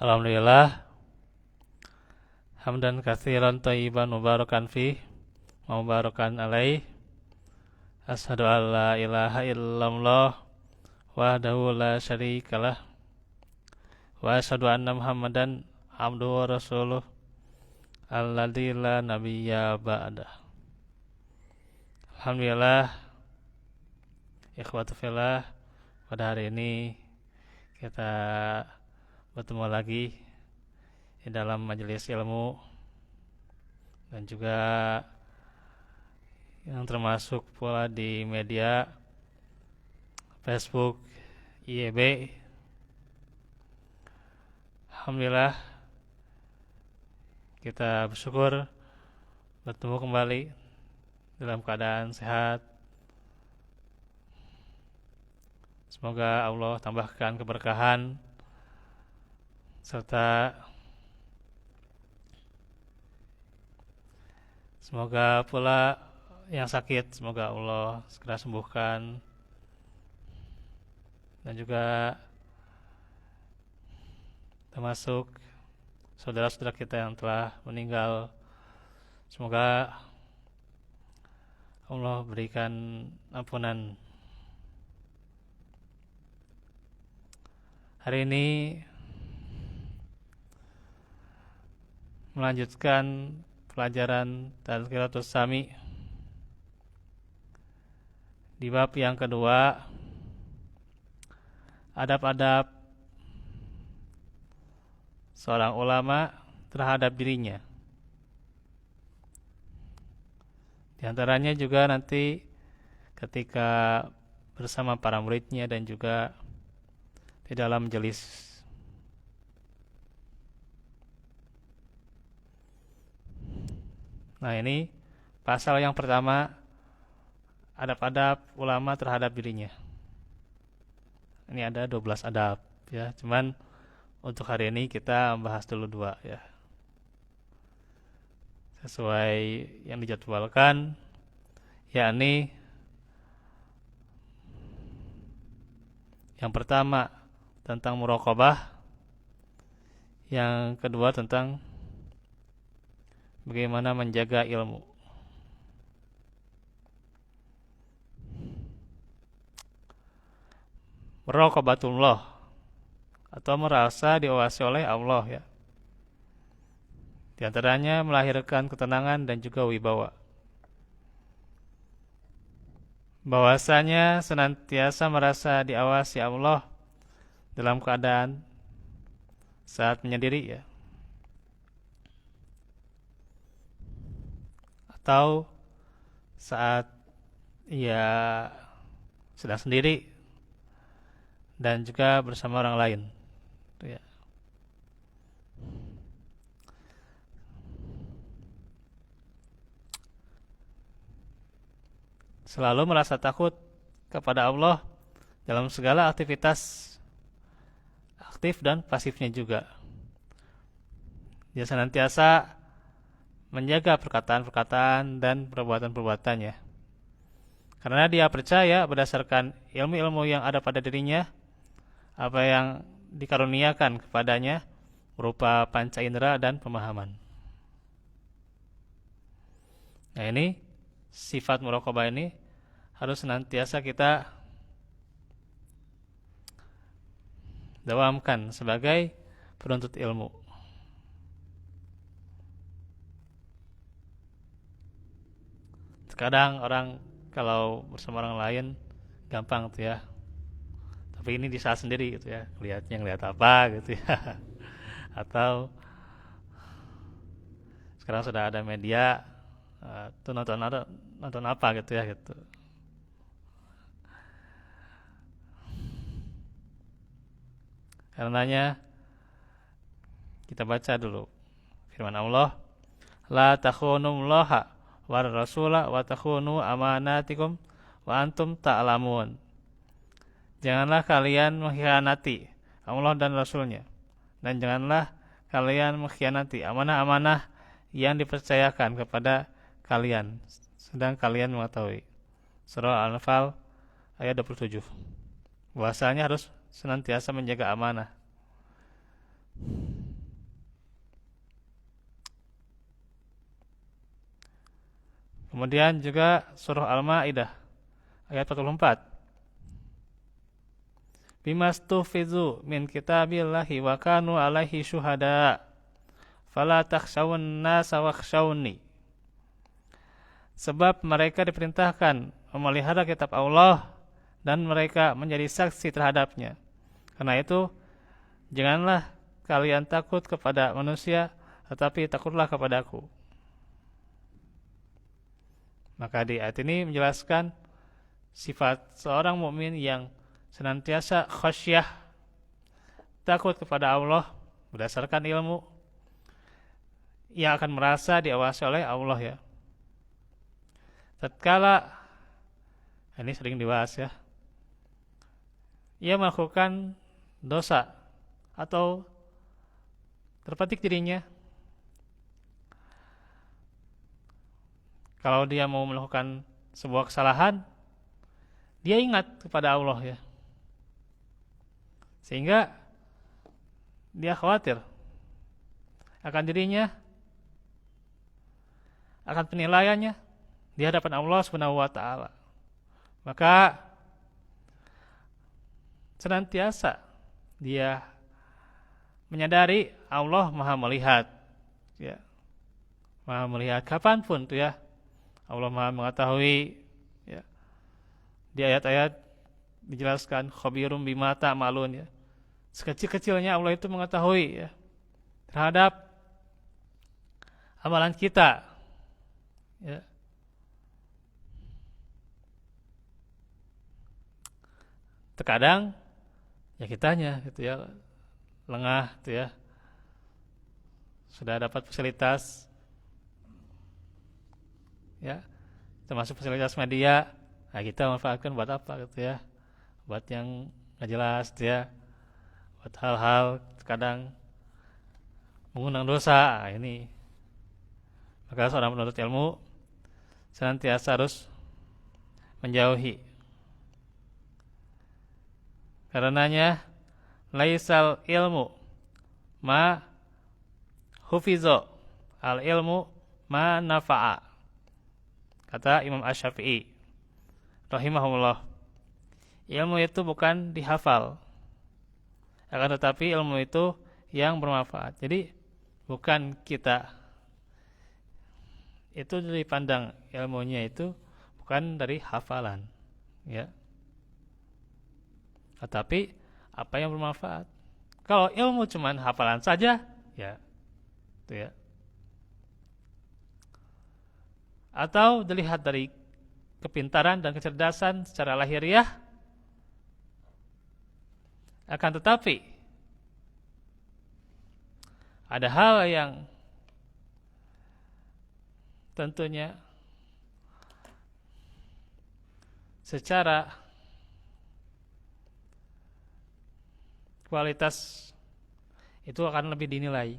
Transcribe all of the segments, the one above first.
Alhamdulillah, hamdan katsiran thayyiban mubarakan fi, mubarakan alaih. Asyhadu an la ilaha illallah wahdahu la syarikalah wa asyhadu anna Muhammadan abduhu wa rasuluh alladzi la nabiyya ba'dah. Alhamdulillah, ikhwatu fillah, pada hari ini kita bertemu lagi di dalam majelis ilmu dan juga yang termasuk pula di media Facebook, IEB. Alhamdulillah, kita bersyukur bertemu kembali dalam keadaan sehat. Semoga Allah tambahkan keberkahan serta semoga pula yang sakit semoga Allah segera sembuhkan, dan juga termasuk saudara-saudara kita yang telah meninggal, semoga Allah berikan ampunan. Hari ini melanjutkan pelajaran Tazkiratus Sami di bab yang kedua, adab-adab seorang ulama terhadap dirinya. Di antaranya juga nanti ketika bersama para muridnya dan juga di dalam majelis. Nah, ini pasal yang pertama, adab-adab ulama terhadap dirinya. Ini ada 12 adab ya, cuman untuk hari ini kita membahas dulu 2 ya. Sesuai yang dijadwalkan, yakni yang pertama tentang muraqabah, yang kedua tentang bagaimana menjaga ilmu. Muraqabatullah atau merasa diawasi oleh Allah ya. Di antaranya melahirkan ketenangan dan juga wibawa. Bahwasanya senantiasa merasa diawasi Allah dalam keadaan saat menyendiri ya, atau saat ia sedang sendiri dan juga bersama orang lain ya. Selalu merasa takut kepada Allah dalam segala aktivitas aktif dan pasifnya juga. Dia senantiasa menjaga perkataan-perkataan dan perbuatan-perbuatannya, karena dia percaya berdasarkan ilmu-ilmu yang ada pada dirinya, apa yang dikaruniakan kepadanya berupa panca indera dan pemahaman. Nah, ini sifat muraqabah ini harus senantiasa kita dawamkan sebagai penuntut ilmu. Terkadang orang kalau bersama orang lain gampang tuh ya, tapi ini di saat sendiri gitu ya, ngeliat apa gitu ya. Atau sekarang sudah ada media, tuh nonton apa gitu ya gitu. Karenanya kita baca dulu firman Allah, la takhunullaha war rasula wa takhunu amanatikum wa antum ta'lamun. Janganlah kalian mengkhianati Allah dan Rasulnya, dan janganlah kalian mengkhianati amanah-amanah yang dipercayakan kepada kalian, sedang kalian mengetahui. Surah Al-Anfal ayat 27. Bahwasanya harus senantiasa menjaga amanah. Kemudian juga surah Al-Maidah ayat 44. Bimastufizu min kitabillahi wa kanu alaihi syuhada fala takhshawun nasa wakhshawni. Sebab mereka diperintahkan memelihara kitab Allah dan mereka menjadi saksi terhadapnya. Karena itu janganlah kalian takut kepada manusia, tetapi takutlah kepadaku. Maka di ayat ini menjelaskan sifat seorang mukmin yang senantiasa khasyah, takut kepada Allah berdasarkan ilmu yang akan merasa diawasi oleh Allah ya. Tatkala ini sering dibahas ya, ia melakukan dosa atau terpetik dirinya, kalau dia mau melakukan sebuah kesalahan, dia ingat kepada Allah ya, sehingga dia khawatir akan dirinya, akan penilaiannya di hadapan Allah Subhanahu wa taala. Maka senantiasa dia menyadari Allah Maha melihat ya. Maha melihat kapanpun tuh ya. Allah Maha mengetahui ya. Di ayat-ayat dijelaskan khabirum bima ta'malun ya. Sekecil-kecilnya Allah itu mengetahui ya terhadap amalan kita. Ya. Terkadang ya kitanya gitu ya lengah gitu ya. Sudah dapat fasilitas ya, termasuk fasilitas media, nah kita manfaatkan buat apa gitu ya, buat yang nggak jelas gitu ya, buat hal-hal kadang mengundang dosa. Nah, ini maka seorang penuntut ilmu senantiasa harus menjauhi. Karenanya laisal ilmu ma hufizo al ilmu ma nafa'a, kata Imam Asy-Syafi'i rahimahullah. Ilmu itu bukan dihafal, akan tetapi ilmu itu yang bermanfaat. Jadi bukan kita itu dipandang ilmunya itu bukan dari hafalan ya, tetapi apa yang bermanfaat. Kalau ilmu cuman hafalan saja ya itu ya, atau dilihat dari kepintaran dan kecerdasan secara lahiriah, akan tetapi ada hal yang tentunya secara kualitas itu akan lebih dinilai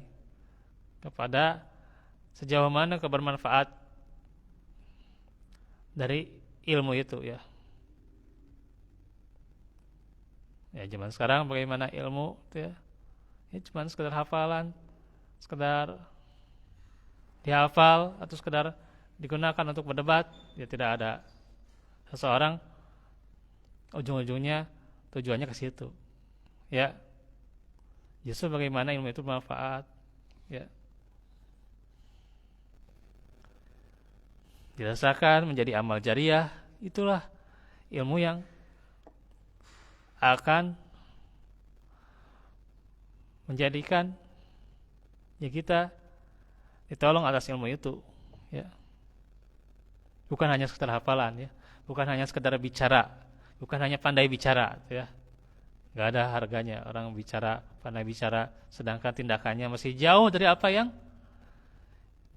kepada sejauh mana kebermanfaat dari ilmu itu ya. Ya zaman sekarang bagaimana ilmu itu ya? Ini cuma sekedar hafalan, sekedar dihafal atau sekedar digunakan untuk berdebat, ya tidak ada seseorang ujung-ujungnya tujuannya ke situ. Ya. Justru bagaimana ilmu itu bermanfaat, ya. Dirasakan menjadi amal jariah, itulah ilmu yang akan menjadikan ya kita ditolong atas ilmu itu ya. Bukan hanya sekedar hafalan ya, bukan hanya sekedar bicara, bukan hanya pandai bicara ya. Enggak ada harganya orang bicara, pandai bicara sedangkan tindakannya masih jauh dari apa yang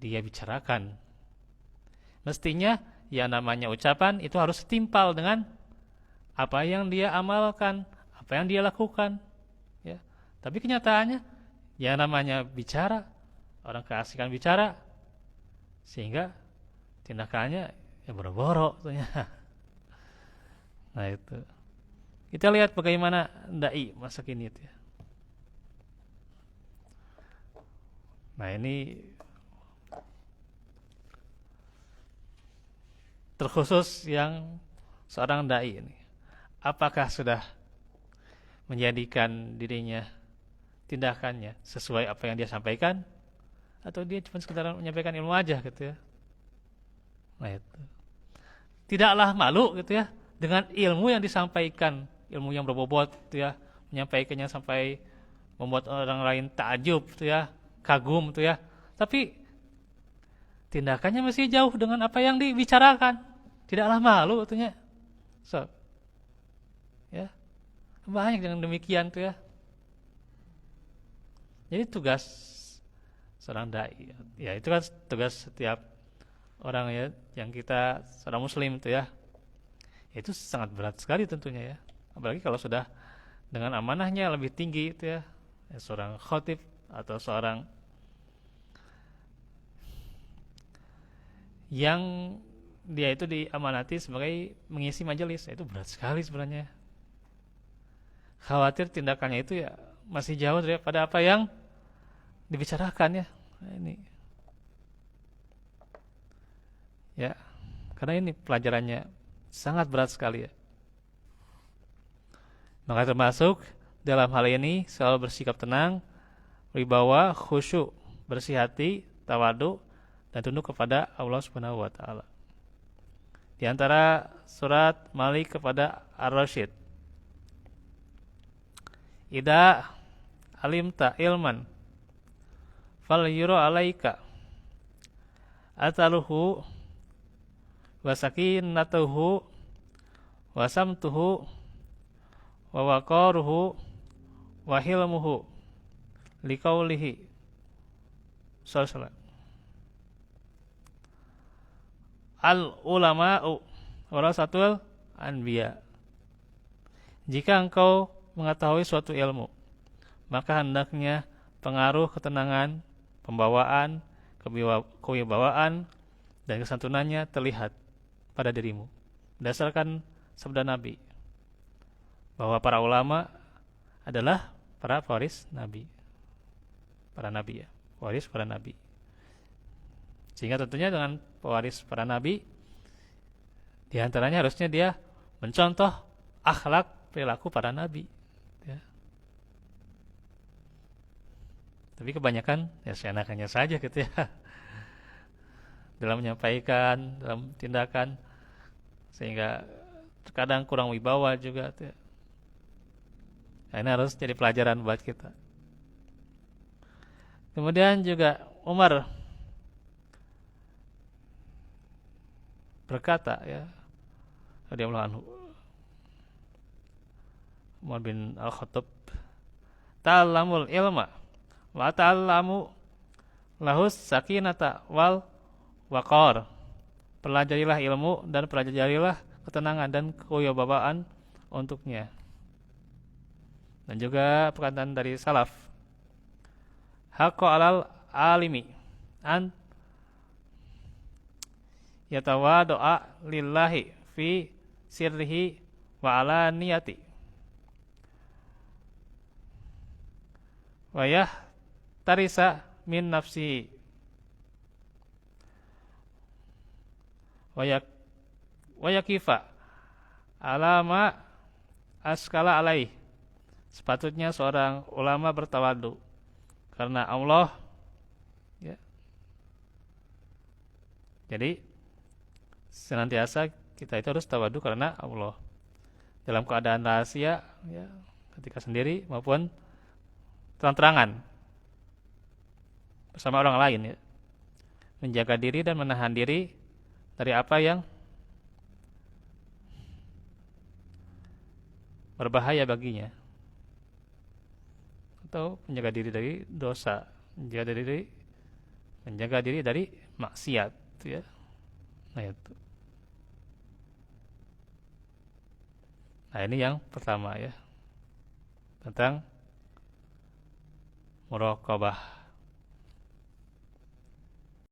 dia bicarakan. Mestinya ya namanya ucapan itu harus setimpal dengan apa yang dia amalkan, apa yang dia lakukan ya. Tapi kenyataannya ya namanya bicara, orang keasikan bicara sehingga tindakannya ya boro-boro ternyata. Nah itu kita lihat bagaimana dai masa kini itu ya. Nah ini terkhusus yang seorang dai ini. Apakah sudah menjadikan dirinya, tindakannya sesuai apa yang dia sampaikan, atau dia cuma sekedar menyampaikan ilmu aja gitu ya. Nah itu. Tidaklah malu gitu ya dengan ilmu yang disampaikan, ilmu yang berbobot gitu ya, menyampaikannya sampai membuat orang lain takjub gitu ya, kagum gitu ya. Tapi tindakannya masih jauh dengan apa yang dibicarakan. Tidaklah malu katanya. So, ya. Banyak dengan demikian tuh ya. Jadi tugas seorang dai, ya itu kan tugas setiap orang ya, yang kita seorang muslim tuh ya. Itu sangat berat sekali tentunya ya. Apalagi kalau sudah dengan amanahnya lebih tinggi itu ya. Ya, seorang khotib atau seorang yang dia itu diamanati sebagai mengisi majelis, itu berat sekali sebenarnya. Khawatir tindakannya itu ya masih jauh daripada apa yang dibicarakan ya. Nah, ini ya, karena ini pelajarannya sangat berat sekali ya. Maka termasuk dalam hal ini selalu bersikap tenang, wibawa, khusyuk, bersih hati, tawadu, dan tunduk kepada Allah Subhanahu wa taala. Di antara surat Malik kepada Ar-Rasyid, Ida alimta ilman fal yuro alaika ataluhu wasakinatuhu wasamtuhu wa waqaruhu wa hilmuhu liqaulihi sallallahu al ulama'u warasatul anbiya. Jika engkau mengetahui suatu ilmu, maka hendaknya pengaruh ketenangan, pembawaan, kewibawaan, dan kesantunannya terlihat pada dirimu. Berdasarkan sabda Nabi, bahwa para ulama adalah para pewaris Nabi. Para Nabi ya, pewaris para Nabi. Sehingga tentunya dengan pewaris para Nabi, di antaranya harusnya dia mencontoh akhlak perilaku para Nabi. Ya. Tapi kebanyakan ya seenaknya saja gitu ya. Dalam menyampaikan, dalam tindakan, sehingga terkadang kurang wibawa juga tuh ya. Nah, ini harus jadi pelajaran buat kita. Kemudian juga Umar berkata ya, radhiyallahu anhu, Umar bin Al-Khattab, ta'allamul ilma wa ta'allamu lahus sakinata wal waqar. Pelajarilah ilmu dan pelajarilah ketenangan dan kewibawaan untuknya. Dan juga perkataan dari salaf, haqqo alal alimi an yatawadu'a lillahi fi sirrihi wa alaniyati wa yahtarisa min nafsihi wa yakifa alama askala alaih. Sepatutnya seorang ulama bertawadu karena Allah ya. Jadi senantiasa kita itu harus tawadu karena Allah, dalam keadaan rahasia ya, ketika sendiri maupun terang-terangan bersama orang lain ya. Menjaga diri dan menahan diri dari apa yang berbahaya baginya, atau menjaga diri dari dosa, menjaga diri dari maksiat ya. Nah itu. Nah ini yang pertama ya, tentang muraqabah.